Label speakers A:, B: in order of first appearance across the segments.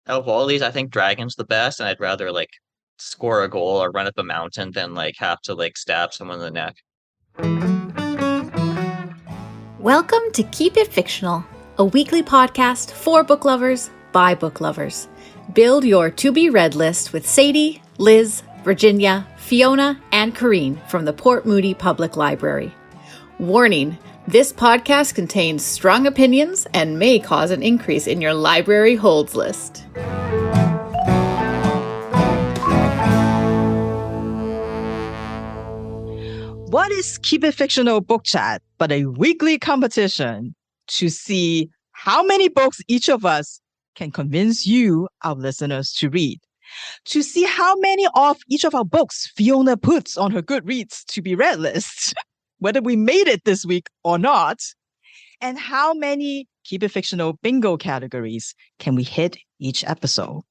A: Out of all these, I think Dragon's the best, and I'd rather like score a goal or run up a mountain than like have to like stab someone in the neck.
B: Welcome to Keep It Fictional, a weekly podcast for book lovers by book lovers. Build your to-be-read list with Sadie, Liz, Virginia, Fiona, and Corrine from the Port Moody Public Library. Warning, this podcast contains strong opinions and may cause an increase in your library holds list.
C: What is Keep It Fictional Book Chat but a weekly competition to see how many books each of us can convince you, our listeners, to read? To see how many of each of our books Fiona puts on her Goodreads to be read list, whether we made it this week or not, and how many Keep It Fictional bingo categories can we hit each episode?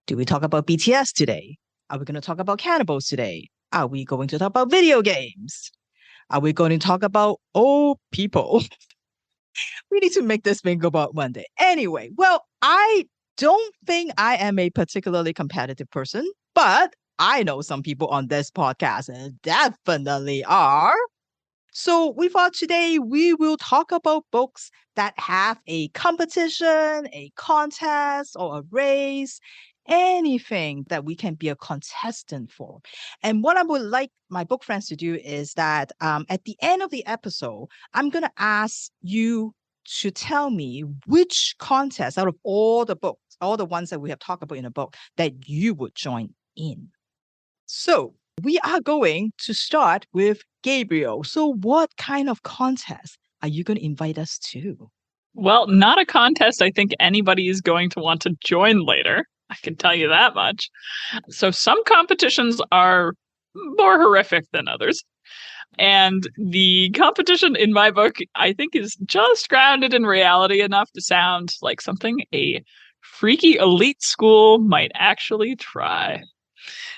C: Do we talk about BTS today? Are we going to talk about cannibals today? Are we going to talk about video games? Are we going to talk about old people? We need to make this bingo board one day. Anyway, well, I don't think I am a particularly competitive person, but I know some people on this podcast definitely are. So we thought today we will talk about books that have a competition, a contest, or a race, anything that we can be a contestant for. And what I would like my book friends to do is that at the end of the episode, I'm going to ask you to tell me which contest out of all the books, all the ones that we have talked about in the book, that you would join in. So we are going to start with Gabriel. So what kind of contest are you going to invite us to?
D: Well, not a contest I think anybody is going to want to join later. I can tell you that much. So some competitions are more horrific than others. And the competition in my book, I think, is just grounded in reality enough to sound like something a freaky elite school might actually try.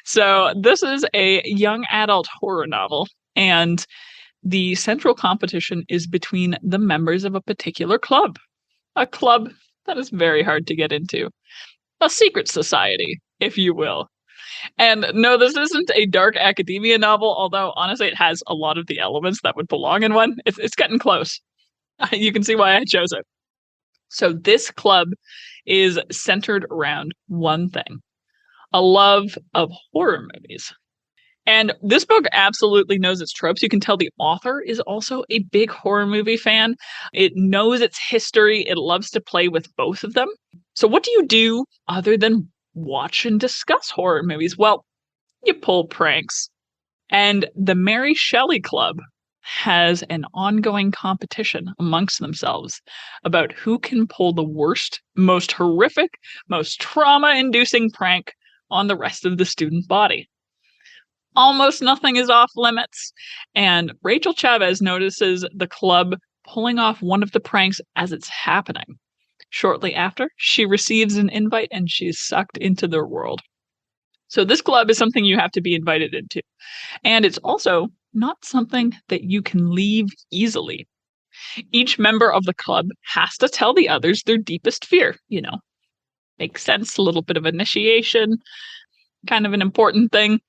D: So this is a young adult horror novel, and the central competition is between the members of a particular club. A club that is very hard to get into. A secret society, if you will. And no, this isn't a dark academia novel, although honestly it has a lot of the elements that would belong in one. It's getting close. You can see why I chose it. So this club is centered around one thing: a love of horror movies. And this book absolutely knows its tropes. You can tell the author is also a big horror movie fan. It knows its history. It loves to play with both of them. So what do you do other than watch and discuss horror movies? Well, you pull pranks. And the Mary Shelley Club has an ongoing competition amongst themselves about who can pull the worst, most horrific, most trauma-inducing prank on the rest of the student body. Almost nothing is off limits, and Rachel Chavez notices the club pulling off one of the pranks as it's happening. Shortly after, she receives an invite and she's sucked into their world. So this club is something you have to be invited into, and it's also not something that you can leave easily. Each member of the club has to tell the others their deepest fear. Makes sense, a little bit of initiation, kind of an important thing.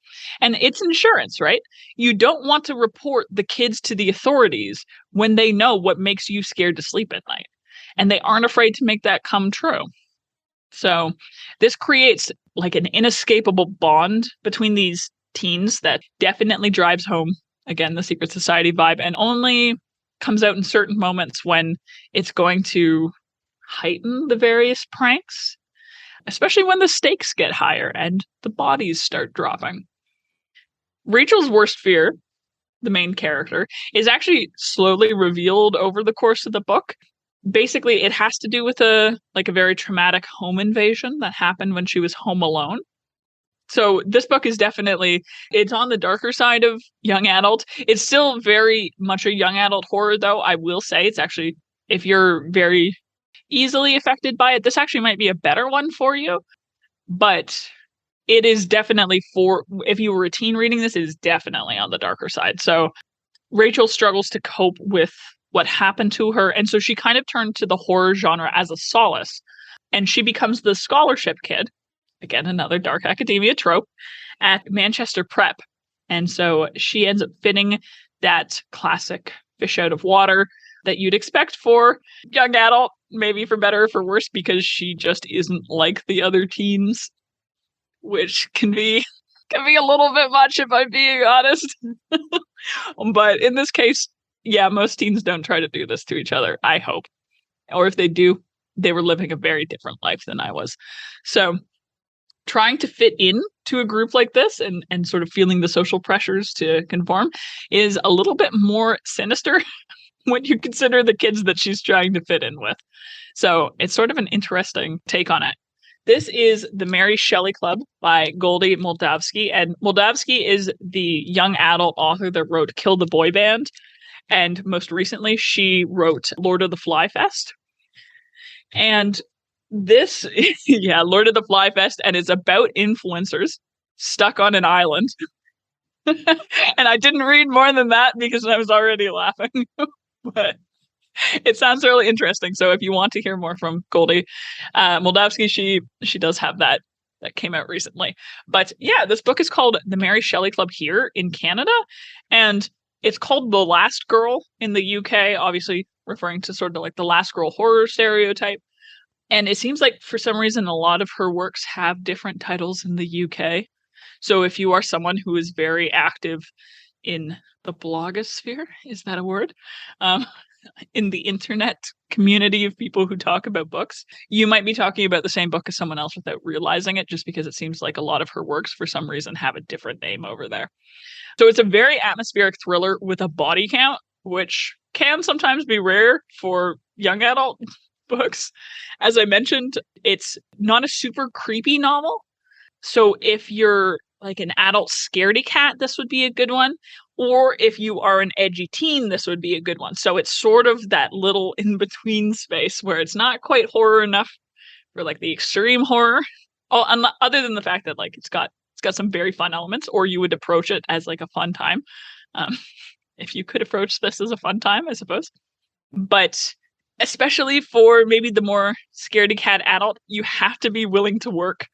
D: And it's insurance, right? You don't want to report the kids to the authorities when they know what makes you scared to sleep at night. And they aren't afraid to make that come true. So this creates like an inescapable bond between these teens that definitely drives home, again, the secret society vibe, and only comes out in certain moments when it's going to heighten the various pranks, especially when the stakes get higher and the bodies start dropping. Rachel's worst fear, the main character, is actually slowly revealed over the course of the book. Basically, it has to do with a very traumatic home invasion that happened when she was home alone. So this book is definitely, it's on the darker side of young adult. It's still very much a young adult horror, though. I will say it's actually, if you're very easily affected by it, this actually might be a better one for you. But it is definitely if you were a teen reading this, it is definitely on the darker side. So Rachel struggles to cope with what happened to her. And so she kind of turned to the horror genre as a solace and she becomes the scholarship kid, again, another dark academia trope, at Manchester Prep. And so she ends up fitting that classic fish out of water that you'd expect for young adult, maybe for better or for worse, because she just isn't like the other teens, which can be a little bit much if I'm being honest. But in this case, yeah, most teens don't try to do this to each other, I hope. Or if they do, they were living a very different life than I was. So trying to fit in to a group like this and sort of feeling the social pressures to conform is a little bit more sinister when you consider the kids that she's trying to fit in with. So it's sort of an interesting take on it. This is the Mary Shelley Club by Goldy Moldavsky. And Moldavsky is the young adult author that wrote Kill the Boy Band. And most recently, she wrote Lord of the Fly Fest. And this, yeah, Lord of the Fly Fest, and it's about influencers stuck on an island. And I didn't read more than that because I was already laughing. But it sounds really interesting. So if you want to hear more from Goldy Moldavsky, she does have that came out recently. But yeah, this book is called The Mary Shelley Club here in Canada. And it's called The Last Girl in the UK, obviously referring to sort of like the last girl horror stereotype. And it seems like for some reason, a lot of her works have different titles in the UK. So if you are someone who is very active in the blogosphere, is that a word? In the internet community of people who talk about books, you might be talking about the same book as someone else without realizing it, just because it seems like a lot of her works for some reason have a different name over there. So it's a very atmospheric thriller with a body count, which can sometimes be rare for young adult books. As I mentioned, it's not a super creepy novel. So if you're like an adult scaredy cat, this would be a good one. Or if you are an edgy teen, this would be a good one. So it's sort of that little in-between space where it's not quite horror enough for like the extreme horror. Other than the fact that like it's got some very fun elements, or you would approach it as like a fun time. If you could approach this as a fun time, I suppose. But especially for maybe the more scaredy cat adult, you have to be willing to work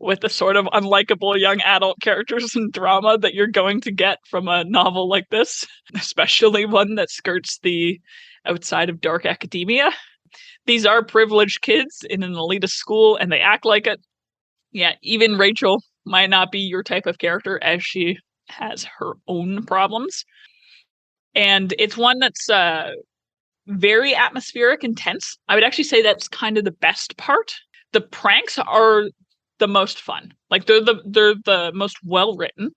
D: with the sort of unlikable young adult characters and drama that you're going to get from a novel like this, especially one that skirts the outside of dark academia. These are privileged kids in an elitist school, and they act like it. Yeah, even Rachel might not be your type of character, as she has her own problems. And it's one that's very atmospheric and tense. I would actually say that's kind of the best part. The pranks are the most fun. Like they're the most well written,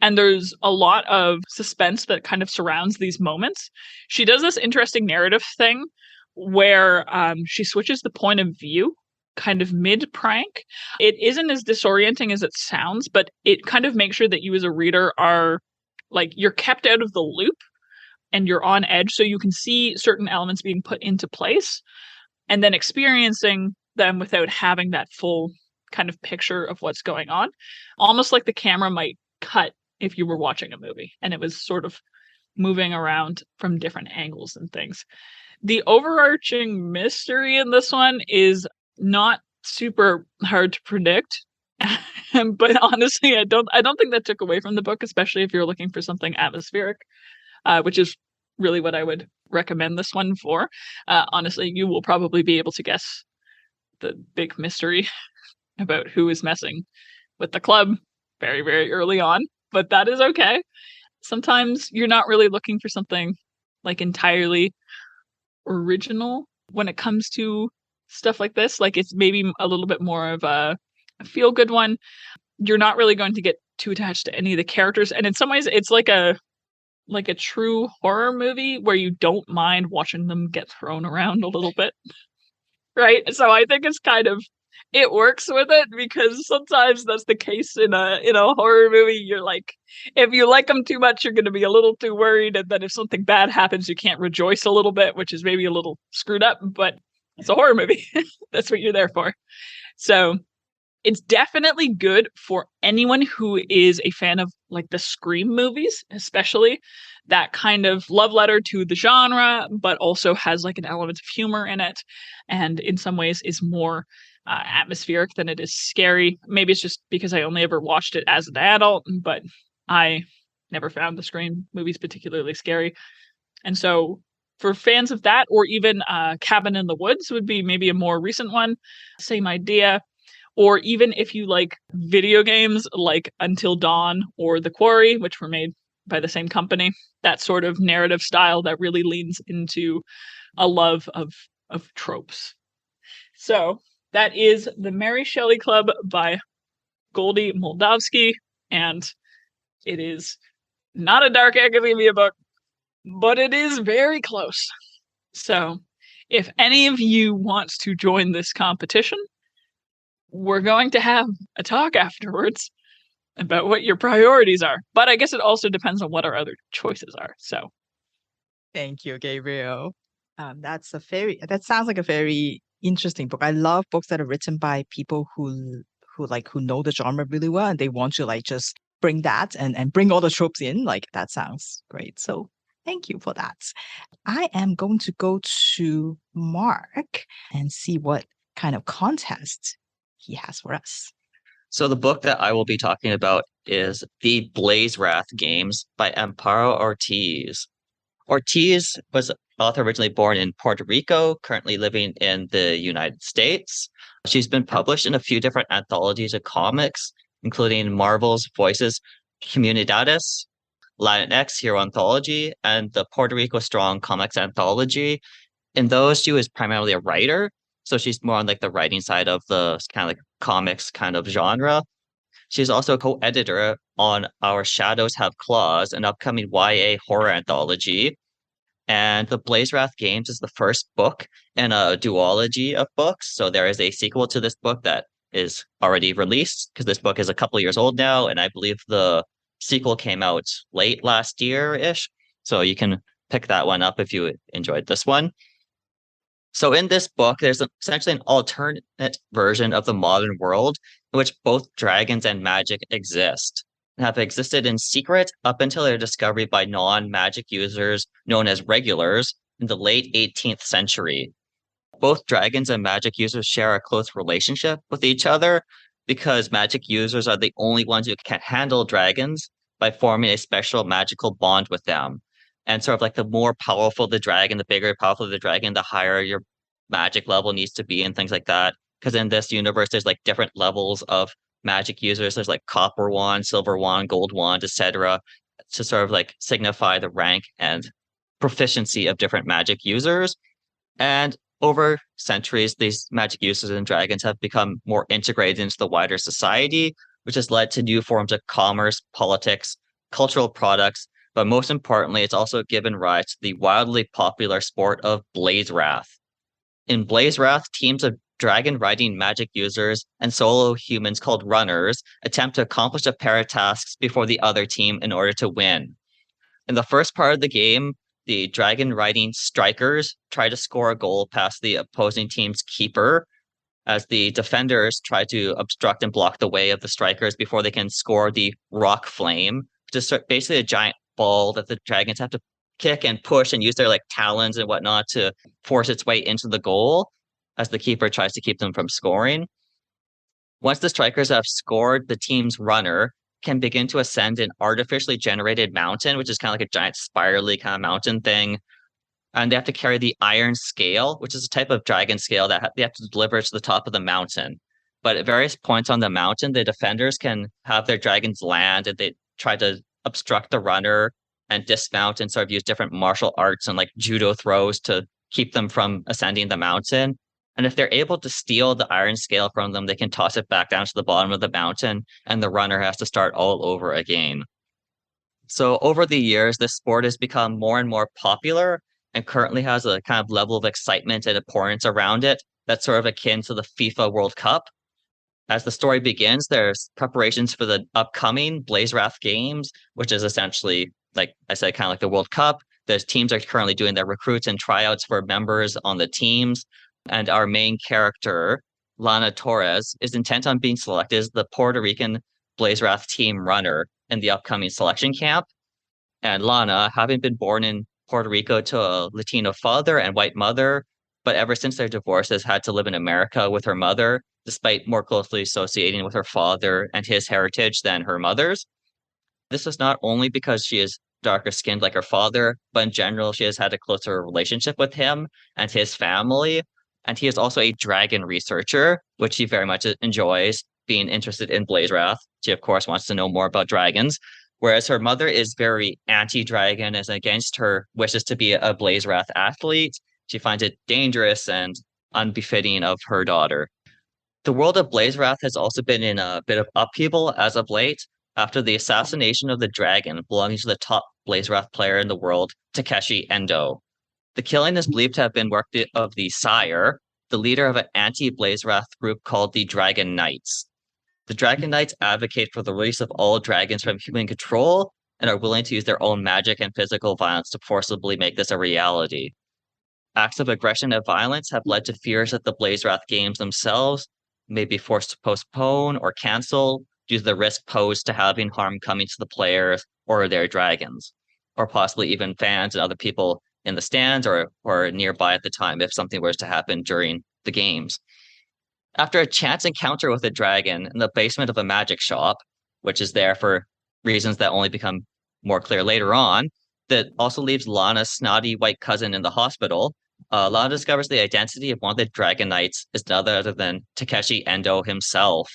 D: and there's a lot of suspense that kind of surrounds these moments. She does this interesting narrative thing where she switches the point of view kind of mid prank. It isn't as disorienting as it sounds, but it kind of makes sure that you as a reader are like, you're kept out of the loop and you're on edge, so you can see certain elements being put into place and then experiencing them without having that full kind of picture of what's going on. Almost like the camera might cut if you were watching a movie and it was sort of moving around from different angles and things. The overarching mystery in this one is not super hard to predict. But honestly, I don't think that took away from the book, especially if you're looking for something atmospheric, which is really what I would recommend this one for. Honestly, you will probably be able to guess the big mystery about who is messing with the club very, very early on, but that is okay. Sometimes you're not really looking for something like entirely original when it comes to stuff like this. Like it's maybe a little bit more of a feel-good one. You're not really going to get too attached to any of the characters, and in some ways it's like a true horror movie where you don't mind watching them get thrown around a little bit, right? So I think it's kind of, it works with it, because sometimes that's the case in a horror movie. You're like, if you like them too much, you're going to be a little too worried, and then if something bad happens, you can't rejoice a little bit, which is maybe a little screwed up, but it's a horror movie. That's what you're there for. So it's definitely good for anyone who is a fan of like the Scream movies, especially that kind of love letter to the genre, but also has like an element of humor in it, and in some ways is more atmospheric than it is scary. Maybe it's just because I only ever watched it as an adult, but I never found the Scream movies particularly scary. And so for fans of that, or even Cabin in the Woods would be maybe a more recent one, same idea. Or even if you like video games like Until Dawn or The Quarry, which were made by the same company, that sort of narrative style that really leans into a love of tropes. So that is The Mary Shelley Club by Goldy Moldavsky, and it is not a dark academia book, but it is very close. So if any of you wants to join this competition, we're going to have a talk afterwards about what your priorities are. But I guess it also depends on what our other choices are. So
C: Thank you, Gabriel. That sounds like a very interesting book. I love books that are written by people who know the genre really well, and they want to like just bring that and bring all the tropes in. Like, that sounds great. So thank you for that. I am going to go to Mark and see what kind of contest he has for us.
A: So the book that I will be talking about is The Blazewrath Games by Amparo Ortiz. Ortiz was author originally born in Puerto Rico, currently living in the United States. She's been published in a few different anthologies of comics, including Marvel's Voices Comunidades, Latinx Hero Anthology, and the Puerto Rico Strong Comics Anthology. In those, she was primarily a writer, so she's more on like the writing side of the kind of like comics kind of genre. She's also a co-editor on Our Shadows Have Claws, an upcoming YA horror anthology. And The Blazewrath Games is the first book in a duology of books. So there is a sequel to this book that is already released, because this book is a couple years old now, and I believe the sequel came out late last year-ish. So you can pick that one up if you enjoyed this one. So in this book, there's essentially an alternate version of the modern world in which both dragons and magic exist, and have existed in secret up until their discovery by non-magic users known as regulars in the late 18th century. Both dragons and magic users share a close relationship with each other because magic users are the only ones who can handle dragons by forming a special magical bond with them. And sort of like the more powerful the dragon, the bigger powerful the dragon, the higher your magic level needs to be and things like that. Because in this universe, there's like different levels of magic users. There's like copper wand, silver wand, gold wand, etc., to sort of like signify the rank and proficiency of different magic users. And over centuries, these magic users and dragons have become more integrated into the wider society, which has led to new forms of commerce, politics, cultural products, but most importantly, it's also given rise to the wildly popular sport of Blazewrath. In Blazewrath, teams of dragon riding magic users and solo humans called runners attempt to accomplish a pair of tasks before the other team in order to win. In the first part of the game, the dragon riding strikers try to score a goal past the opposing team's keeper, as the defenders try to obstruct and block the way of the strikers before they can score the rock flame, which is basically a giant ball that the dragons have to kick and push and use their like talons and whatnot to force its way into the goal as the keeper tries to keep them from scoring. Once the strikers have scored, the team's runner can begin to ascend an artificially generated mountain, which is kind of like a giant spirally kind of mountain thing. And they have to carry the iron scale, which is a type of dragon scale that they have to deliver to the top of the mountain. But at various points on the mountain, the defenders can have their dragons land, and they try to obstruct the runner and dismount and sort of use different martial arts and like judo throws to keep them from ascending the mountain. And if they're able to steal the iron scale from them, they can toss it back down to the bottom of the mountain, and the runner has to start all over again. So over the years, this sport has become more and more popular and currently has a kind of level of excitement and importance around it that's sort of akin to the FIFA World Cup. As the story begins, there's preparations for the upcoming Blazewrath Games, which is essentially, like I said, kind of like the World Cup. The teams are currently doing their recruits and tryouts for members on the teams. And our main character, Lana Torres, is intent on being selected as the Puerto Rican Blazewrath team runner in the upcoming selection camp. And Lana, having been born in Puerto Rico to a Latino father and white mother, but ever since their divorce has had to live in America with her mother, despite more closely associating with her father and his heritage than her mother's. This is not only because she is darker skinned like her father, but in general, she has had a closer relationship with him and his family. And he is also a dragon researcher, which he very much enjoys, being interested in Blazewrath. She, of course, wants to know more about dragons. Whereas her mother is very anti-dragon, as against her wishes to be a Blazewrath athlete. She finds it dangerous and unbefitting of her daughter. The world of Blazewrath has also been in a bit of upheaval as of late after the assassination of the dragon belonging to the top Blazewrath player in the world, Takeshi Endo. The killing is believed to have been work of the Sire, the leader of an anti-Blazewrath group called the Dragon Knights. The Dragon Knights advocate for the release of all dragons from human control and are willing to use their own magic and physical violence to forcibly make this a reality. Acts of aggression and violence have led to fears that the Blazewrath games themselves may be forced to postpone or cancel due to the risk posed to having harm coming to the players or their dragons, or possibly even fans and other people in the stands or nearby at the time if something was to happen during the games. After a chance encounter with a dragon in the basement of a magic shop, which is there for reasons that only become more clear later on, that also leaves Lana's snotty white cousin in the hospital. Lana discovers the identity of one of the Dragon Knights is none other than Takeshi Endo himself.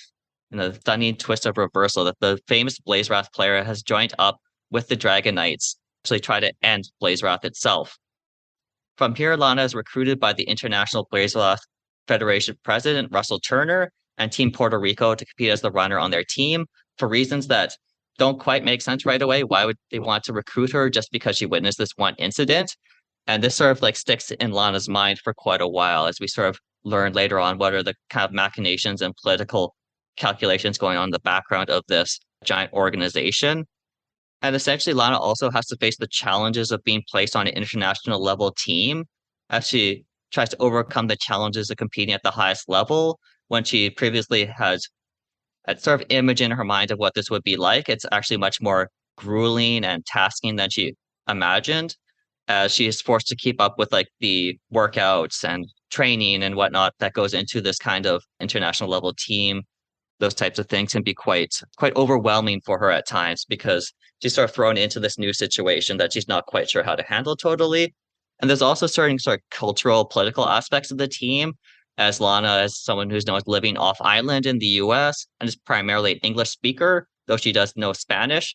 A: In a stunning twist of reversal, that the famous Blazewrath player has joined up with the Dragon Knights to actually try to end Blazewrath itself. From here, Lana is recruited by the International Blazewrath Federation President Russell Turner and Team Puerto Rico to compete as the runner on their team for reasons that don't quite make sense right away. Why would they want to recruit her just because she witnessed this one incident? And this sort of like sticks in Lana's mind for quite a while as we sort of learn later on what are the kind of machinations and political calculations going on in the background of this giant organization. And essentially, Lana also has to face the challenges of being placed on an international level team as she tries to overcome the challenges of competing at the highest level when she previously had a sort of image in her mind of what this would be like. It's actually much more grueling and tasking than she imagined, as she is forced to keep up with like the workouts and training and whatnot that goes into this kind of international level team. Those types of things can be quite overwhelming for her at times because she's sort of thrown into this new situation that she's not quite sure how to handle totally. And there's also certain sort of cultural, political aspects of the team, as Lana is someone who's known as living off island in the US and is primarily an English speaker, though she does know Spanish.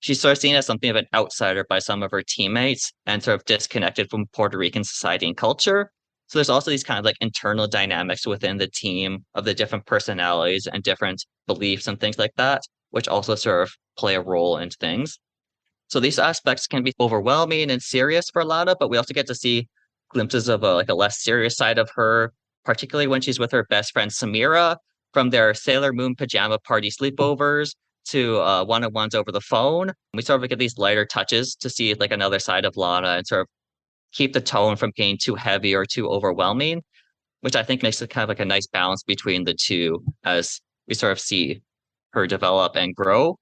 A: She's sort of seen as something of an outsider by some of her teammates and sort of disconnected from Puerto Rican society and culture. So there's also these kind of like internal dynamics within the team of the different personalities and different beliefs and things like that, which also sort of play a role in things. So these aspects can be overwhelming and serious for Lana, but we also get to see glimpses of a less serious side of her, particularly when she's with her best friend Samira, from their Sailor Moon pajama party sleepovers to one-on-ones over the phone. We sort of get these lighter touches to see like another side of Lana and sort of keep the tone from getting too heavy or too overwhelming, which I think makes it kind of like a nice balance between the two as we sort of see her develop and grow.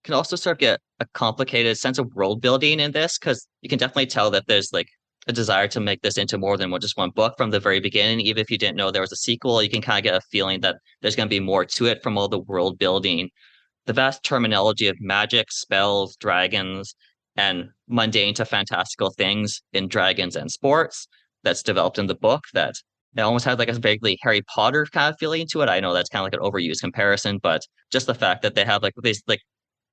A: Can also sort of get a complicated sense of world building in this, because you can definitely tell that there's like a desire to make this into more than just one book from the very beginning. Even if you didn't know there was a sequel, you can kind of get a feeling that there's going to be more to it from all the world building, the vast terminology of magic, spells, dragons, and mundane to fantastical things in dragons and sports that's developed in the book that it almost had like a vaguely Harry Potter kind of feeling to it. I know that's kind of like an overused comparison, but just the fact that they have like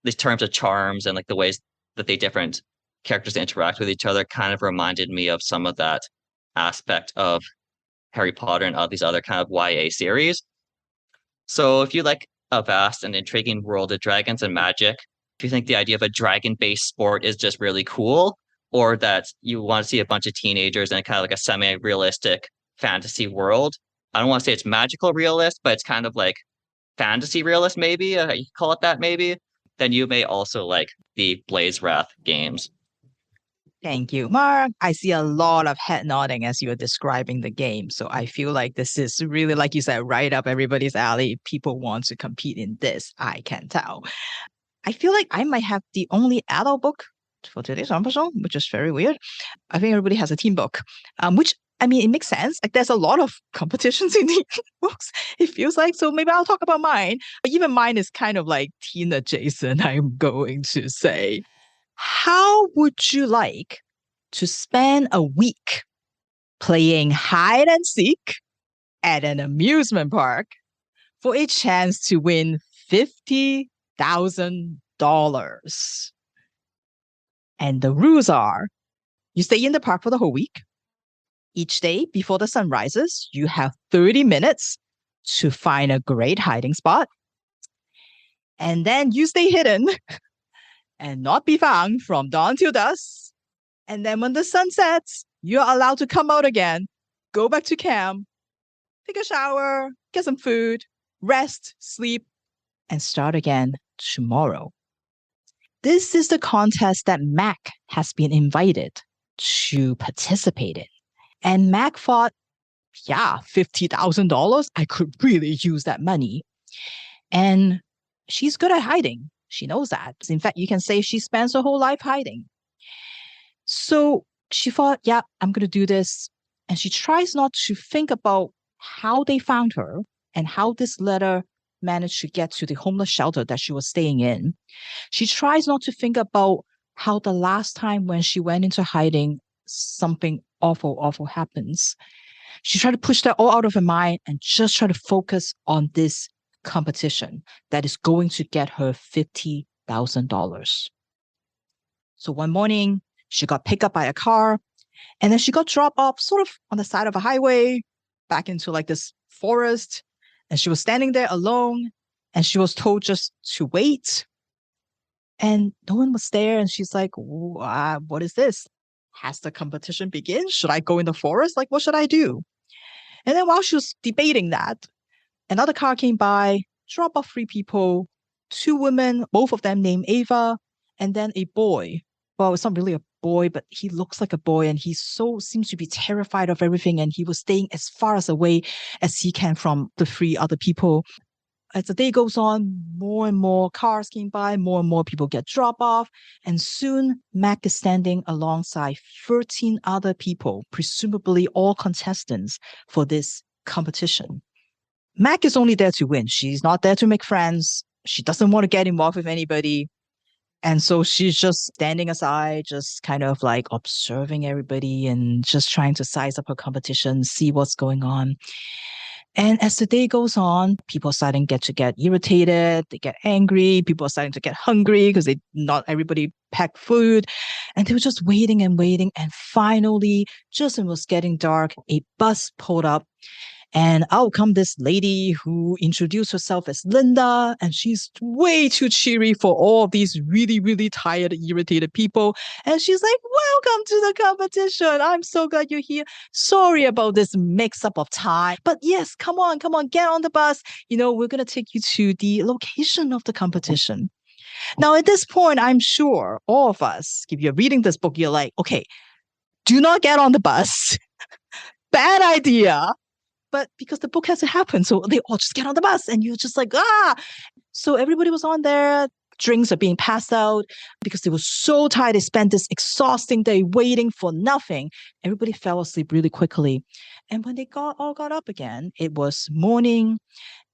A: these terms of charms and like the ways that they different characters interact with each other kind of reminded me of some of that aspect of Harry Potter and all these other kind of YA series. So if you like a vast and intriguing world of dragons and magic, if you think the idea of a dragon-based sport is just really cool, or that you want to see a bunch of teenagers in kind of like a semi-realistic fantasy world, I don't want to say it's magical realist, but it's kind of like fantasy realist, maybe, you could call it that maybe, then you may also like the Blazewrath games.
C: Thank you, Mark. I see a lot of head nodding as you're describing the game. So I feel like this is really, like you said, right up everybody's alley. People want to compete in this. I can tell. I feel like I might have the only adult book for today's episode, which is very weird. I think everybody has a teen book, which I mean, it makes sense. Like there's a lot of competitions in the books, it feels like. So maybe I'll talk about mine. But even mine is kind of like teen adjacent, I'm going to say. How would you like to spend a week playing hide and seek at an amusement park for a chance to win $50,000? And the rules are, you stay in the park for the whole week. Each day before the sun rises, you have 30 minutes to find a great hiding spot. And then you stay hidden and not be found from dawn till dusk. And then when the sun sets, you're allowed to come out again, go back to camp, take a shower, get some food, rest, sleep, and start again tomorrow. This is the contest that Mac has been invited to participate in. And Mac thought, yeah, $50,000, I could really use that money. And she's good at hiding. She knows that. In fact, you can say she spends her whole life hiding. So she thought, yeah, I'm going to do this. And she tries not to think about how they found her and how this letter managed to get to the homeless shelter that she was staying in. She tries not to think about how the last time when she went into hiding, something awful happens. She tried to push that all out of her mind and just try to focus on this competition that is going to get her $50,000. So one morning, she got picked up by a car, and then she got dropped off sort of on the side of a highway back into like this forest. And she was standing there alone, and she was told just to wait. And no one was there. And she's like, what is this? Has the competition begin? Should I go in the forest? Like, what should I do? And then while she was debating that, another car came by, dropped off 3 people, 2 women, both of them named Ava, and then a boy. Well, it's not really a boy, but he looks like a boy, and he seems to be terrified of everything, and he was staying as far away as he can from the 3 other people. As the day goes on, more and more cars came by, more and more people get dropped off, and soon Mac is standing alongside 13 other people, presumably all contestants for this competition. Mac is only there to win. She's not there to make friends. She doesn't want to get involved with anybody. And so she's just standing aside, just kind of like observing everybody and just trying to size up her competition, see what's going on. And as the day goes on, people are starting to get irritated, they get angry, people are starting to get hungry because not everybody packed food. And they were just waiting. And finally, just as it was getting dark, a bus pulled up. And out come this lady who introduced herself as Linda, and she's way too cheery for all of these really, really tired, irritated people. And she's like, welcome to the competition. I'm so glad you're here. Sorry about this mix-up of time. But yes, come on, get on the bus. We're going to take you to the location of the competition. Now, at this point, I'm sure all of us, if you're reading this book, you're like, okay, do not get on the bus. Bad idea. But because the book has to happen, so they all just get on the bus, and you're just like, ah! So everybody was on there. Drinks are being passed out because they were so tired. They spent this exhausting day waiting for nothing. Everybody fell asleep really quickly. And when they all got up again, it was morning,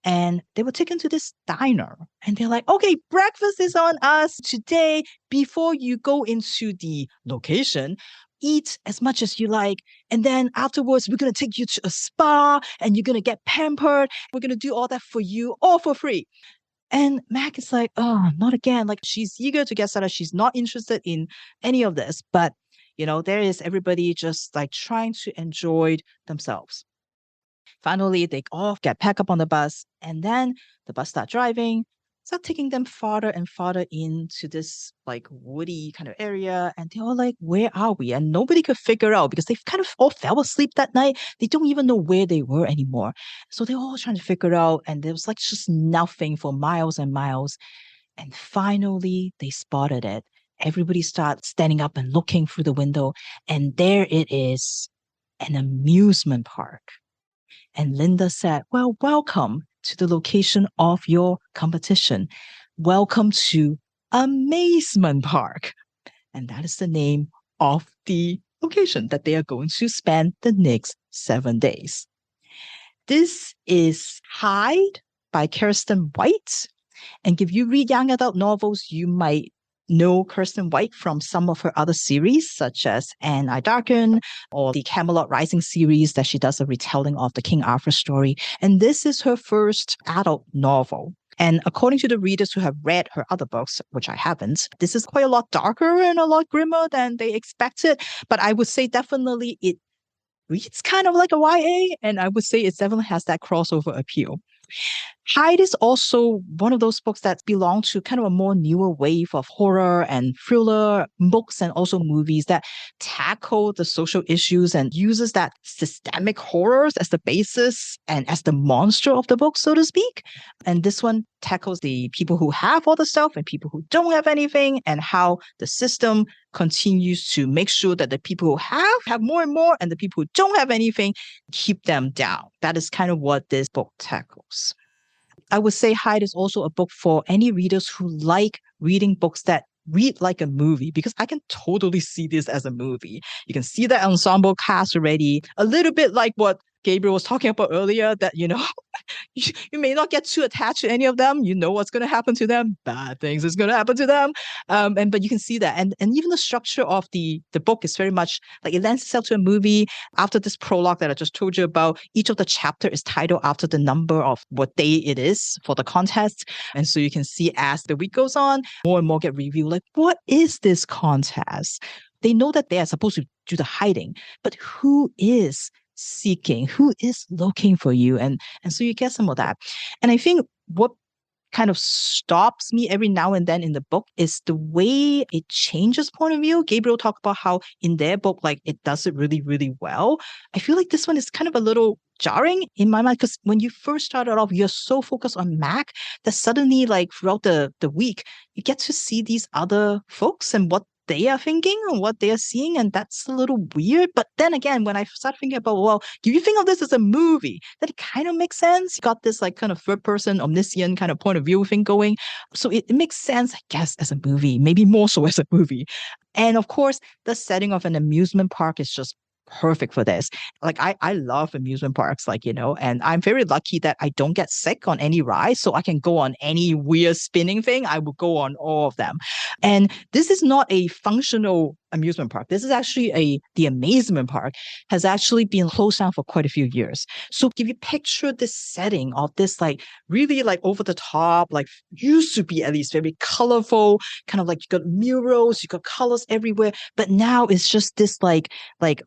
C: and they were taken to this diner. And they're like, okay, breakfast is on us today. Before you go into the location, eat as much as you like. And then afterwards, we're going to take you to a spa, and you're going to get pampered. We're going to do all that for you, all for free. And Mac is like, oh, not again. Like, she's eager to get started. She's not interested in any of this. But, there is everybody just like trying to enjoy themselves. Finally, they all get packed up on the bus, and then the bus start driving, start taking them farther and farther into this like woody kind of area. And they're all like, where are we? And nobody could figure out because they kind of all fell asleep that night. They don't even know where they were anymore. So they're all trying to figure it out. And there was like just nothing for miles and miles. And finally, they spotted it. Everybody starts standing up and looking through the window. And there it is, an amusement park. And Linda said, well, welcome to the location of your competition. Welcome to Amazement Park. And that is the name of the location that they are going to spend the next 7 days. This is Hide by Kiersten White. And if you read young adult novels, you might know Kiersten White from some of her other series, such as Anne I Darken or the Camelot Rising series that she does a retelling of the King Arthur story. And this is her first adult novel. And according to the readers who have read her other books, which I haven't, this is quite a lot darker and a lot grimmer than they expected. But I would say definitely it reads kind of like a YA, and I would say it definitely has that crossover appeal. Hide is also one of those books that belong to kind of a more newer wave of horror and thriller books and also movies that tackle the social issues and uses that systemic horrors as the basis and as the monster of the book, so to speak. And this one tackles the people who have all the stuff and people who don't have anything, and how the system continues to make sure that the people who have more and more, and the people who don't have anything keep them down. That is kind of what this book tackles. I would say Hide is also a book for any readers who like reading books that read like a movie, because I can totally see this as a movie. You can see the ensemble cast already, a little bit like what Gabriel was talking about earlier, that, you may not get too attached to any of them. You know what's going to happen to them. Bad things is going to happen to them. But you can see that. And even the structure of the book is very much like it lends itself to a movie. After this prologue that I just told you about, each of the chapter is titled after the number of what day it is for the contest. And so you can see as the week goes on, more and more get revealed. Like, what is this contest? They know that they are supposed to do the hiding, but who is seeking, who is looking for you? And so you get some of that. And I think what kind of stops me every now and then in the book is the way it changes point of view. Gabriel talked about how in their book, like, it does it really, really well. I feel like this one is kind of a little jarring in my mind, because when you first started off, you're so focused on Mac that suddenly, like, throughout the week, you get to see these other folks and what they are thinking and what they are seeing, and that's a little weird. But then again, when I start thinking about, well, do you think of this as a movie, that it kind of makes sense? You got this like kind of third person omniscient kind of point of view thing going, so it makes sense, I guess, as a movie, maybe more so as a movie. And of course, the setting of an amusement park is just perfect for this. Like, I love amusement parks, and I'm very lucky that I don't get sick on any ride, so I can go on any weird spinning thing. I will go on all of them. And this is not a functional amusement park. This is actually the amazement park has actually been closed down for quite a few years. So if you picture this setting of this, like, really like over the top, like used to be at least very colorful, kind of like you got murals, you got colors everywhere, but now it's just this like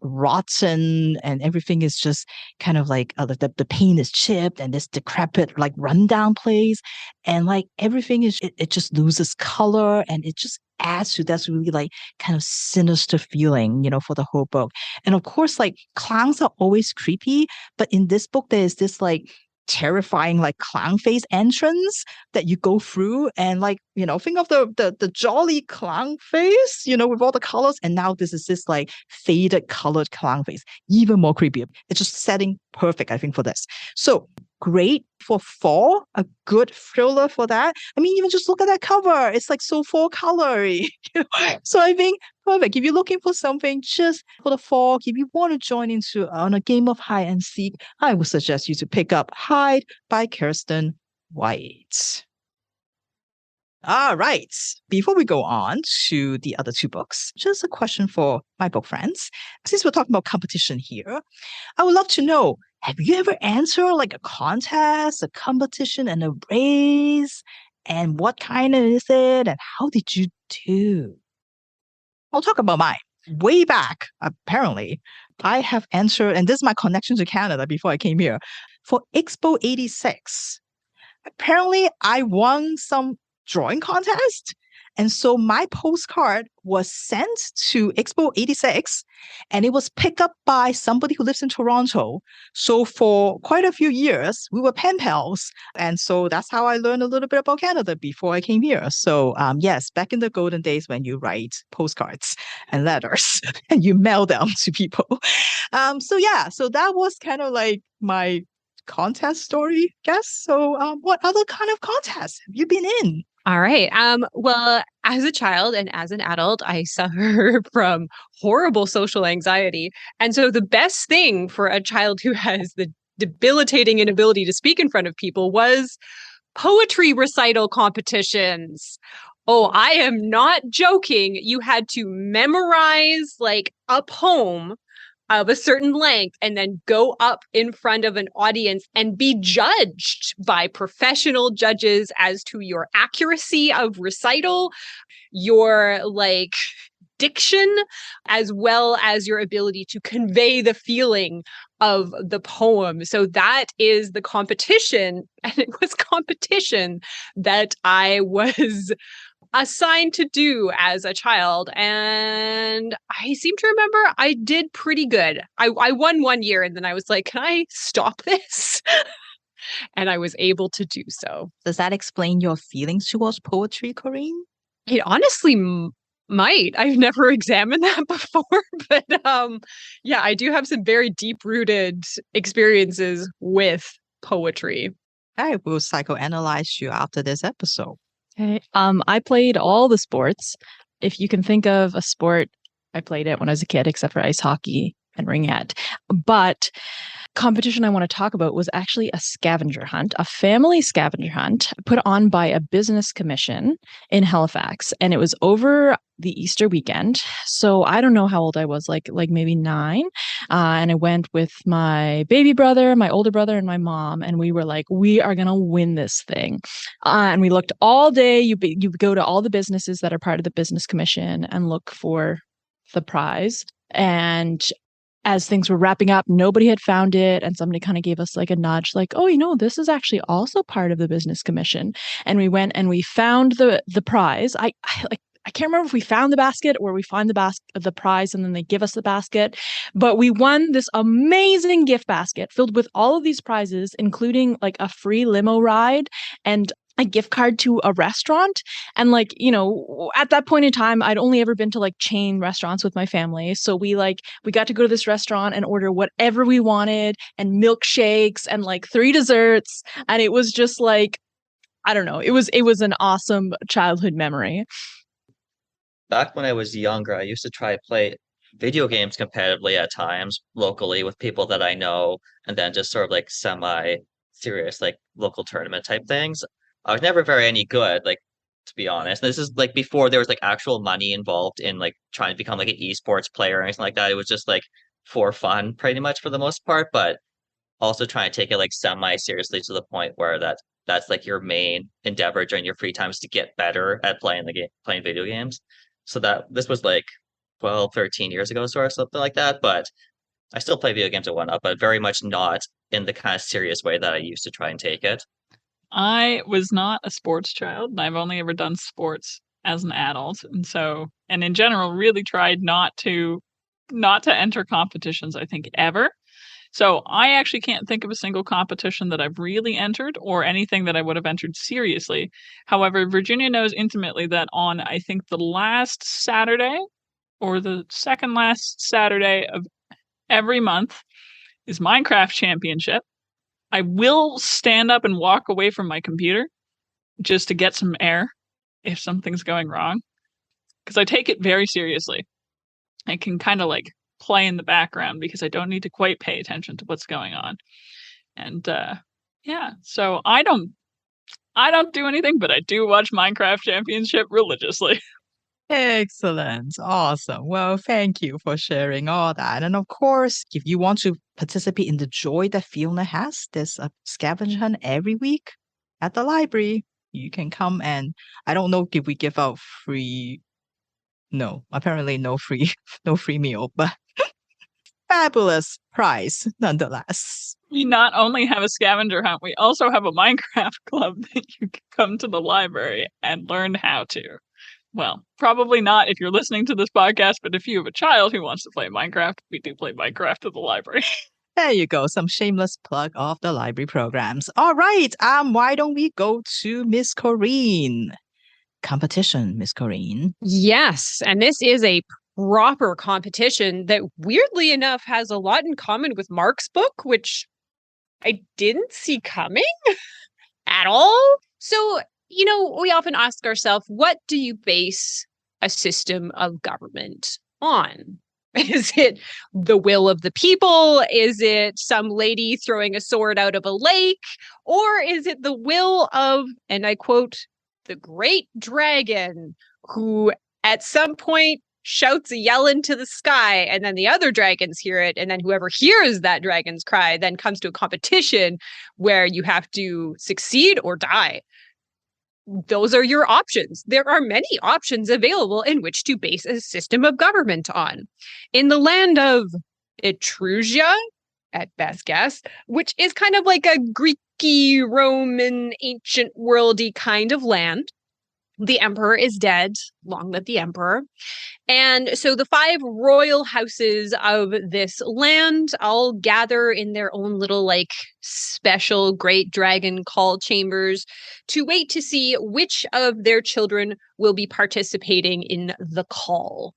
C: rotten, and everything is just kind of like the paint is chipped, and this decrepit like rundown place, and like everything is it just loses color, and it just adds to that really like kind of sinister feeling, for the whole book. And of course, like, clowns are always creepy, but in this book there is this like terrifying like clown face entrance that you go through, and like, think of the jolly clown face, with all the colors, and now this is this like faded colored clown face, even more creepy. It's just setting perfect, I think, for this. So great for fall, a good thriller for that. I mean, even just look at that cover. It's like so fall colory. So I think perfect. If you're looking for something just for the fall, if you want to join into on a game of hide and seek, I would suggest you to pick up Hide by Kiersten White. All right. Before we go on to the other two books, just a question for my book friends. Since we're talking about competition here, I would love to know, have you ever entered like a contest, a competition, and a race? And what kind is it? And how did you do? I'll talk about mine. Way back, apparently, I have entered, and this is my connection to Canada before I came here, for Expo 86. Apparently, I won some drawing contest. And so my postcard was sent to Expo 86, and it was picked up by somebody who lives in Toronto. So for quite a few years, we were pen pals. And so that's how I learned a little bit about Canada before I came here. So yes, back in the golden days when you write postcards and letters and you mail them to people. So that was kind of like my contest story, I guess. So what other kind of contests have you been in?
E: All right. Well, as a child and as an adult, I suffer from horrible social anxiety. And so the best thing for a child who has the debilitating inability to speak in front of people was poetry recital competitions. Oh, I am not joking. You had to memorize like a poem of a certain length and then go up in front of an audience and be judged by professional judges as to your accuracy of recital, your like diction, as well as your ability to convey the feeling of the poem. So that is the competition. And it was competition that I was assigned to do as a child. And I seem to remember I did pretty good. I won one year and then I was like, can I stop this? And I was able to do so.
C: Does that explain your feelings towards poetry, Corinne?
E: It honestly might. I've never examined that before, but yeah, I do have some very deep-rooted experiences with poetry.
C: I will psychoanalyze you after this episode.
F: Okay. I played all the sports. If you can think of a sport, I played it when I was a kid, except for ice hockey and ringette. But competition I want to talk about was actually a scavenger hunt, a family scavenger hunt put on by a business commission in Halifax. And it was over the Easter weekend. So I don't know how old I was, like maybe 9. And I went with my baby brother, my older brother, and my mom. And we were like, we are going to win this thing. And we looked all day. You go to all the businesses that are part of the business commission and look for the prize. And as things were wrapping up, nobody had found it. And somebody kind of gave us like a nudge, like, oh, this is actually also part of the business commission. And we went and we found the prize. I can't remember if we found the basket or we find the prize and then they give us the basket. But we won this amazing gift basket filled with all of these prizes, including like a free limo ride and a gift card to a restaurant. And at that point in time, I'd only ever been to like chain restaurants with my family. So we got to go to this restaurant and order whatever we wanted and milkshakes and like 3 desserts. And it was just like, I don't know, it was an awesome childhood memory.
A: Back when I was younger, I used to try to play video games competitively at times locally with people that I know, and then just sort of like semi-serious like local tournament type things. I was never very any good, like, to be honest. This is like before there was like actual money involved in like trying to become like an esports player or anything like that. It was just like for fun pretty much for the most part, but also trying to take it like semi-seriously to the point where that's like your main endeavor during your free time is to get better at playing video games. So that this was like 12, 13 years ago or something like that. But I still play video games and whatnot, but very much not in the kind of serious way that I used to try and take it.
D: I was not a sports child, and I've only ever done sports as an adult. And in general, really tried not to enter competitions, I think, ever. So I actually can't think of a single competition that I've really entered or anything that I would have entered seriously. However, Virginia knows intimately that on, I think, the last Saturday or the second last Saturday of every month is Minecraft Championship. I will stand up and walk away from my computer just to get some air if something's going wrong, because I take it very seriously. I can kind of like play in the background because I don't need to quite pay attention to what's going on. And so I don't do anything, but I do watch Minecraft Championship religiously.
C: Excellent. Awesome. Well, thank you for sharing all that. And of course, if you want to participate in the joy that Fiona has, there's a scavenger hunt every week at the library. You can come and I don't know if we give out free. No, apparently no free meal, but fabulous prize nonetheless.
D: We not only have a scavenger hunt, we also have a Minecraft club that you can come to the library and learn how to. Well, probably not if you're listening to this podcast, but if you have a child who wants to play Minecraft, we do play Minecraft at the library.
C: There you go. Some shameless plug of the library programs. All right. Why don't we go to Miss Corinne? Competition, Miss Corinne.
E: Yes, and this is a proper competition that weirdly enough has a lot in common with Mark's book, which I didn't see coming at all. So we often ask ourselves, what do you base a system of government on? Is it the will of the people? Is it some lady throwing a sword out of a lake? Or is it the will of, and I quote, the great dragon, who at some point shouts a yell into the sky, and then the other dragons hear it, and then whoever hears that dragon's cry then comes to a competition where you have to succeed or die. Those are your options. There are many options available in which to base a system of government on. In the land of Etrusia, at best guess, which is kind of like a Greeky, Roman, ancient worldy kind of land, the emperor is dead. Long live the emperor. And so the 5 royal houses of this land all gather in their own little special great dragon call chambers to wait to see which of their children will be participating in the call.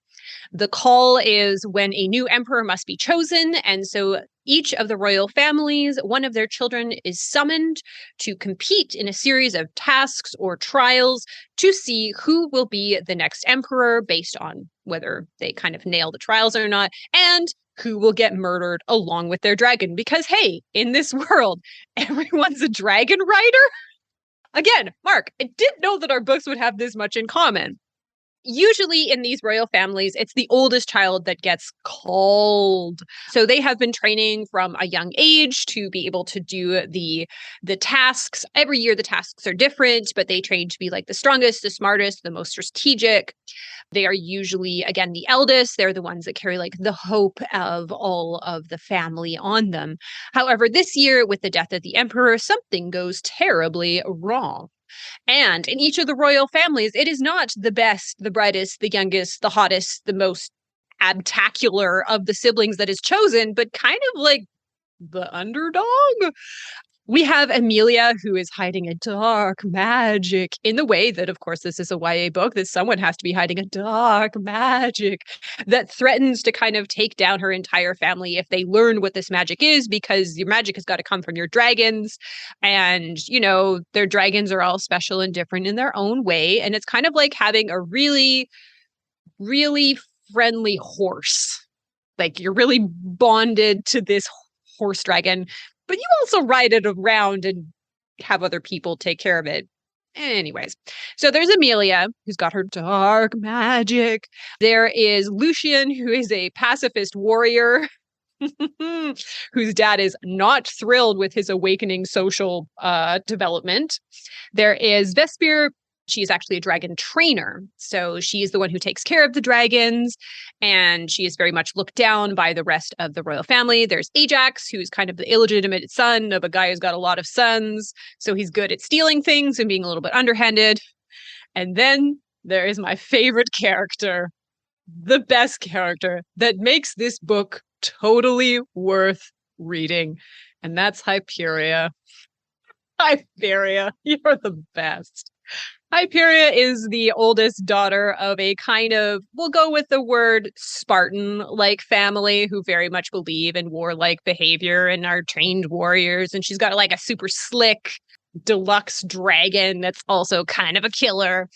E: The call is when a new emperor must be chosen, and so each of the royal families, one of their children is summoned to compete in a series of tasks or trials to see who will be the next emperor based on whether they kind of nail the trials or not, and who will get murdered along with their dragon. Because, hey, in this world, everyone's a dragon rider. Again, Mark, I didn't know that our books would have this much in common. Usually in these royal families, it's the oldest child that gets called. So they have been training from a young age to be able to do the tasks. Every year the tasks are different, but they train to be the strongest, the smartest, the most strategic. They are usually, again, the eldest. They're the ones that carry the hope of all of the family on them. However, this year with the death of the emperor, something goes terribly wrong. And in each of the royal families, it is not the best, the brightest, the youngest, the hottest, the most abtacular of the siblings that is chosen, but kind of the underdog. We have Amelia, who is hiding a dark magic in the way that, of course, this is a YA book, that someone has to be hiding a dark magic that threatens to kind of take down her entire family if they learn what this magic is, because your magic has got to come from your dragons. And, their dragons are all special and different in their own way. And it's kind of like having a really, really friendly horse. You're really bonded to this horse dragon, but you also ride it around and have other people take care of it. Anyways, so there's Amelia, who's got her dark magic. There is Lucian, who is a pacifist warrior, whose dad is not thrilled with his awakening social development. There is Vespir. She's actually a dragon trainer. So she's the one who takes care of the dragons, and she is very much looked down by the rest of the royal family. There's Ajax, who's kind of the illegitimate son of a guy who's got a lot of sons. So he's good at stealing things and being a little bit underhanded. And then there is my favorite character, the best character that makes this book totally worth reading. And that's Hyperia. Hyperia, you're the best. Hyperia is the oldest daughter of a kind of, we'll go with the word Spartan-like family who very much believe in warlike behavior and are trained warriors. And she's got a super slick deluxe dragon that's also kind of a killer.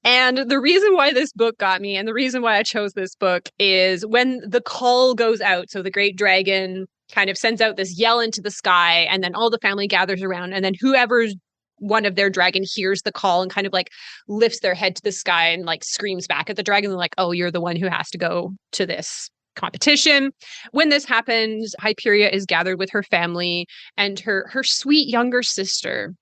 E: And the reason why this book got me, and the reason why I chose this book, is when the call goes out. So the great dragon kind of sends out this yell into the sky, and then all the family gathers around, and then whoever's one of their dragon hears the call and kind of lifts their head to the sky and screams back at the dragon. They're oh, you're the one who has to go to this competition. When this happens, Hyperia is gathered with her family and her sweet younger sister,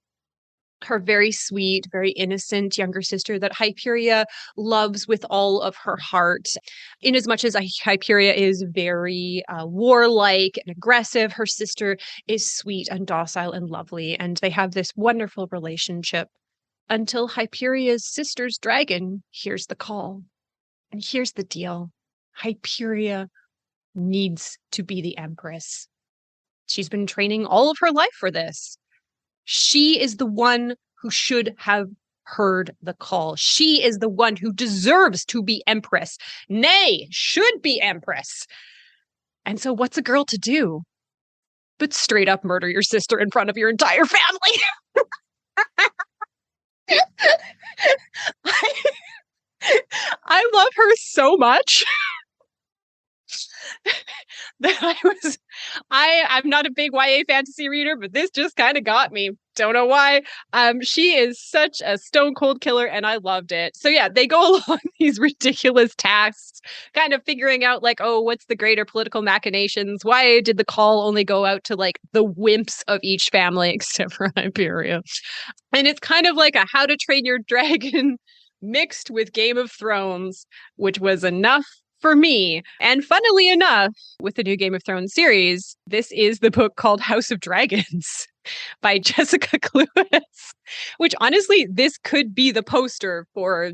E: her very sweet, very innocent younger sister that Hyperia loves with all of her heart. In as much as Hyperia is very warlike and aggressive, her sister is sweet and docile and lovely, and they have this wonderful relationship until Hyperia's sister's dragon hears the call. And here's the deal. Hyperia needs to be the empress. She's been training all of her life for this. She is the one who should have heard the call. She is the one who deserves to be empress. Nay, should be empress. And so what's a girl to do but straight up murder your sister in front of your entire family? so much that I'm not a big YA fantasy reader, but this just kind of got me. Don't know why. She is such a stone cold killer, and I loved it. So yeah, they go along these ridiculous tasks, kind of figuring out like, oh, what's the greater political machinations? Why did the call only go out to like the wimps of each family except for Iberia? And it's kind of like a How to Train Your Dragon mixed with Game of Thrones, which was enough for me. And funnily enough, with the new Game of Thrones series, this is the book called House of Dragons by Jessica Cluess, which honestly, this could be the poster for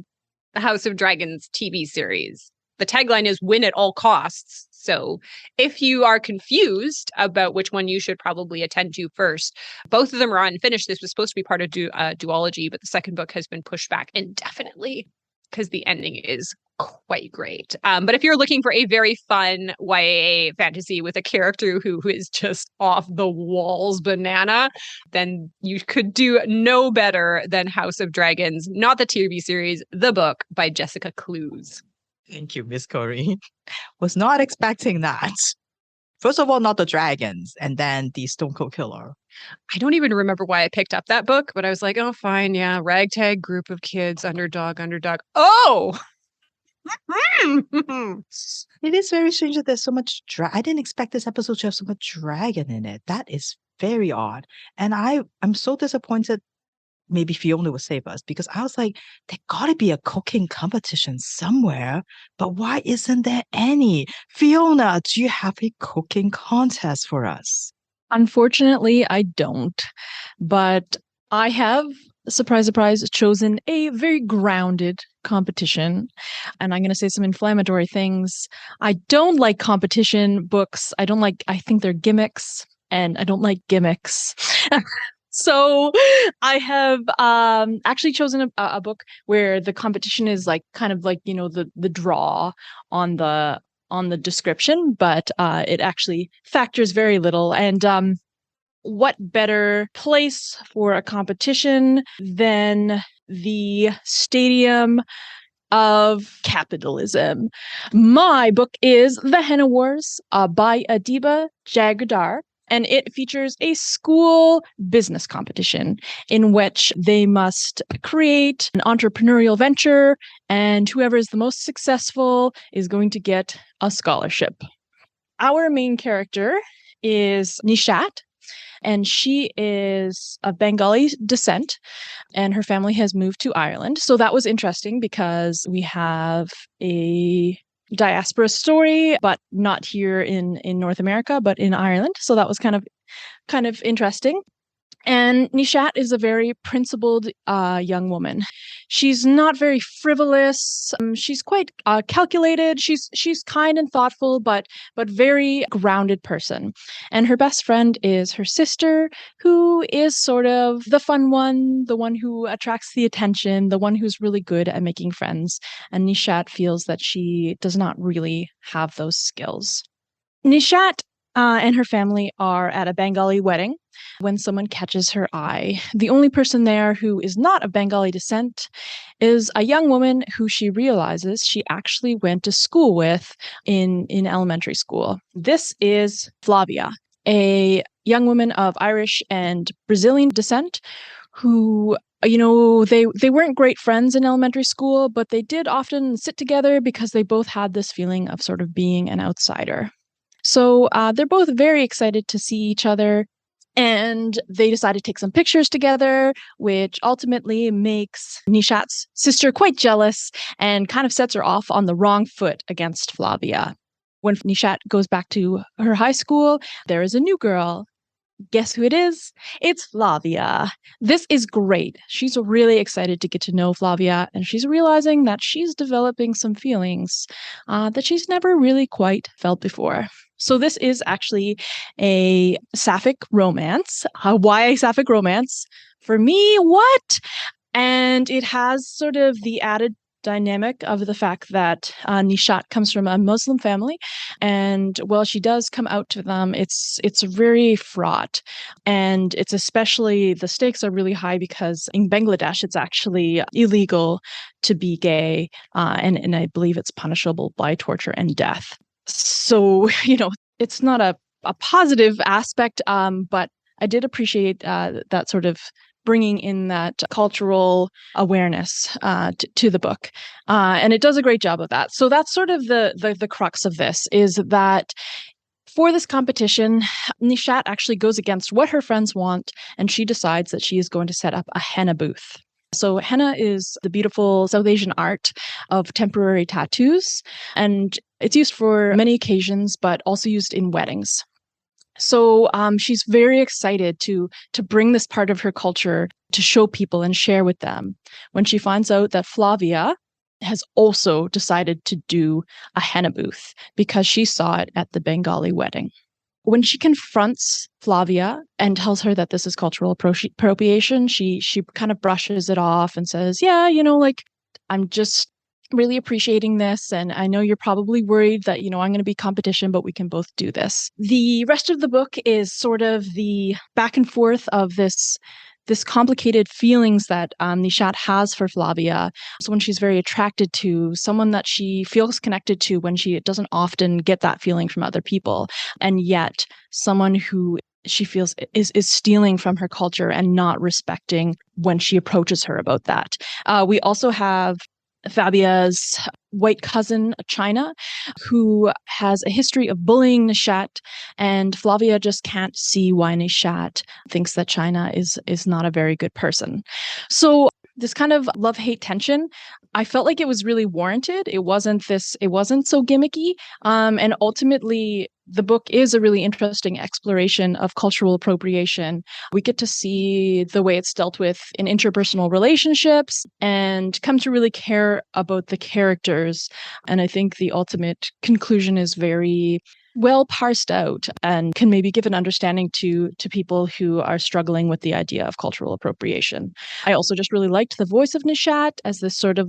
E: the House of Dragons TV series. The tagline is win at all costs. So if you are confused about which one you should probably attend to first, both of them are unfinished. This was supposed to be part of duology, but the second book has been pushed back indefinitely because the ending is quite great. But if you're looking for a very fun YA fantasy with a character who is just off the walls banana, then you could do no better than House of Dragons, not the TV series, the book by Jessica Cluess.
C: Thank you, Miss Corey. Was not expecting that. First of all, not the dragons, and then the Stone Cold Killer.
E: I don't even remember why I picked up that book, but I was like, oh, fine, yeah, ragtag group of kids, underdog. Oh!
C: It is very strange that there's so much I didn't expect this episode to have so much dragon in it. That is very odd. And I'm so disappointed. Maybe Fiona will save us, because I was like, there gotta be a cooking competition somewhere, but why isn't there any? Fiona, do you have a cooking contest for us?
F: Unfortunately, I don't. But I have, surprise, surprise, chosen a very grounded competition. And I'm going to say some inflammatory things. I don't like competition books. I think they're gimmicks, and I don't like gimmicks. So I have actually chosen a book where the competition is like kind of like, you know, the draw on the description, but it actually factors very little. And what better place for a competition than the Stadium of Capitalism? My book is The Henna Wars by Adiba Jaigirdar. And it features a school business competition in which they must create an entrepreneurial venture, and whoever is the most successful is going to get a scholarship. Our main character is Nishat, and she is of Bengali descent, and her family has moved to Ireland. So that was interesting because we have a diaspora story, but not here in North America, but in Ireland. So that was kind of interesting. And Nishat is a very principled young woman. She's not very frivolous. She's quite calculated. She's kind and thoughtful, but very grounded person. And her best friend is her sister, who is sort of the fun one, the one who attracts the attention, the one who's really good at making friends. And Nishat feels that she does not really have those skills. Nishat and her family are at a Bengali wedding when someone catches her eye. The only person there who is not of Bengali descent is a young woman who she realizes she actually went to school with in elementary school. This is Flavia, a young woman of Irish and Brazilian descent who, you know, they weren't great friends in elementary school, but they did often sit together because they both had this feeling of sort of being an outsider. So they're both very excited to see each other, and they decide to take some pictures together, which ultimately makes Nishat's sister quite jealous and kind of sets her off on the wrong foot against Flavia. When Nishat goes back to her high school, there is a new girl. Guess who it is? It's Flavia. This is great. She's really excited to get to know Flavia, and she's realizing that she's developing some feelings that she's never really quite felt before. So this is actually a sapphic romance. Why a sapphic romance? For me, what? And it has sort of the added dynamic of the fact that Nishat comes from a Muslim family, and while she does come out to them, it's very fraught, and it's especially, the stakes are really high because in Bangladesh it's actually illegal to be gay, and I believe it's punishable by torture and death. So it's not a positive aspect, but I did appreciate that sort of bringing in that cultural awareness to the book. And it does a great job of that. So that's sort of the crux of this, is that for this competition, Nishat actually goes against what her friends want, and she decides that she is going to set up a henna booth. So henna is the beautiful South Asian art of temporary tattoos, and it's used for many occasions, but also used in weddings. So she's very excited to bring this part of her culture to show people and share with them, when she finds out that Flavia has also decided to do a henna booth because she saw it at the Bengali wedding. When she confronts Flavia and tells her that this is cultural appropriation, she kind of brushes it off and says, yeah, I'm just really appreciating this, and I know you're probably worried that I'm going to be competition, but we can both do this. The rest of the book is sort of the back and forth of this complicated feelings that Nishat has for Flavia. Someone she's very attracted to, someone that she feels connected to when she doesn't often get that feeling from other people, and yet someone who she feels is stealing from her culture and not respecting when she approaches her about that. We also have Fabia's white cousin, China, who has a history of bullying Nishat, and Flavia just can't see why Nishat thinks that China is not a very good person. So this kind of love-hate tension, I felt like it was really warranted. It wasn't so gimmicky. And ultimately, the book is a really interesting exploration of cultural appropriation. We get to see the way it's dealt with in interpersonal relationships and come to really care about the characters. And I think the ultimate conclusion is very well parsed out and can maybe give an understanding to people who are struggling with the idea of cultural appropriation. I also just really liked the voice of Nishat as this sort of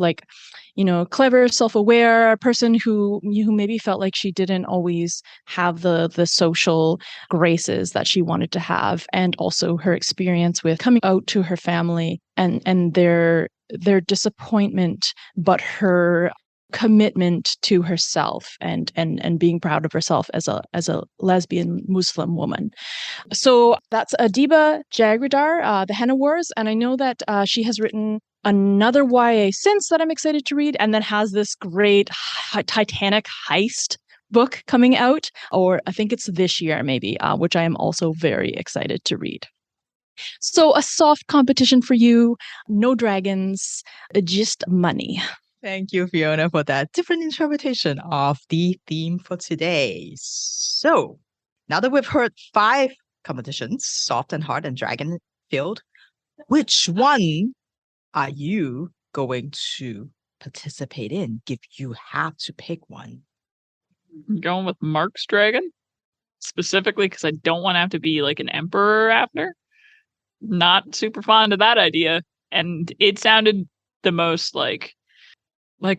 F: clever, self-aware person who maybe felt like she didn't always have the social graces that she wanted to have, and also her experience with coming out to her family and their disappointment, but her commitment to herself and being proud of herself as a lesbian Muslim woman. So that's Adiba Jaigirdar, the Henna Wars, and I know that she has written another YA since that I'm excited to read, and then has this great Titanic heist book coming out, or I think it's this year maybe, which I am also very excited to read. So a soft competition for you, no dragons, just money.
C: Thank you, Fiona, for that different interpretation of the theme for today. So, now that we've heard 5 competitions, soft and hard and dragon-filled, which one are you going to participate in if you have to pick one?
D: I'm going with Mark's dragon, specifically because I don't want to have to be like an emperor after. Not super fond of that idea. And it sounded the most like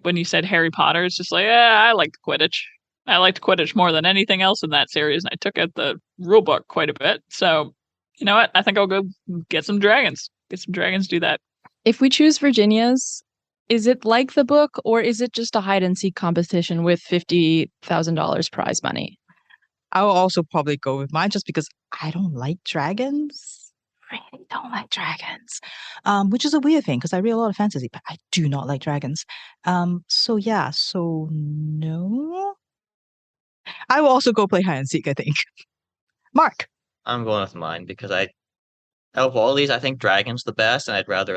D: when you said Harry Potter, it's just like, I liked Quidditch. I liked Quidditch more than anything else in that series, and I took out the rule book quite a bit. So, you know what? I think I'll go get some dragons. Do that.
F: If we choose Virginia's, is it like the book, or is it just a hide and seek competition with $50,000 prize money?
C: I will also probably go with mine just because I don't like dragons. Really don't like dragons, which is a weird thing because I read a lot of fantasy, but I do not like dragons. So no. I will also go play hide and seek, I think. Mark.
A: I'm going with mine because out of all these, I think dragon's the best, and I'd rather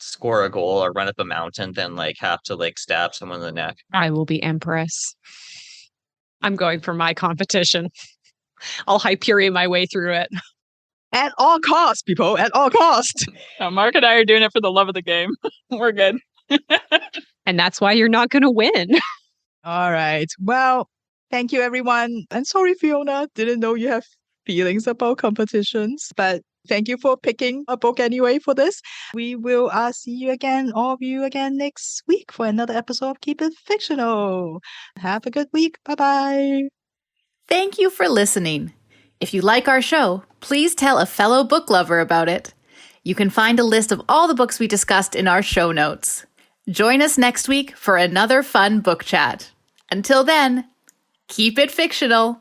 A: score a goal or run up a mountain than have to stab someone in the neck.
E: I will be Empress. I'm going for my competition. I'll Hyperion my way through it.
C: At all costs, people, at all costs.
D: Mark and I are doing it for the love of the game. We're good.
E: And that's why you're not going to win.
C: All right. Well, thank you, everyone. And sorry, Fiona. Didn't know you have feelings about competitions, but thank you for picking a book anyway for this. We will see you again, all of you again next week for another episode of Keep It Fictional. Have a good week. Bye-bye.
B: Thank you for listening. If you like our show, please tell a fellow book lover about it. You can find a list of all the books we discussed in our show notes. Join us next week for another fun book chat. Until then, keep it fictional.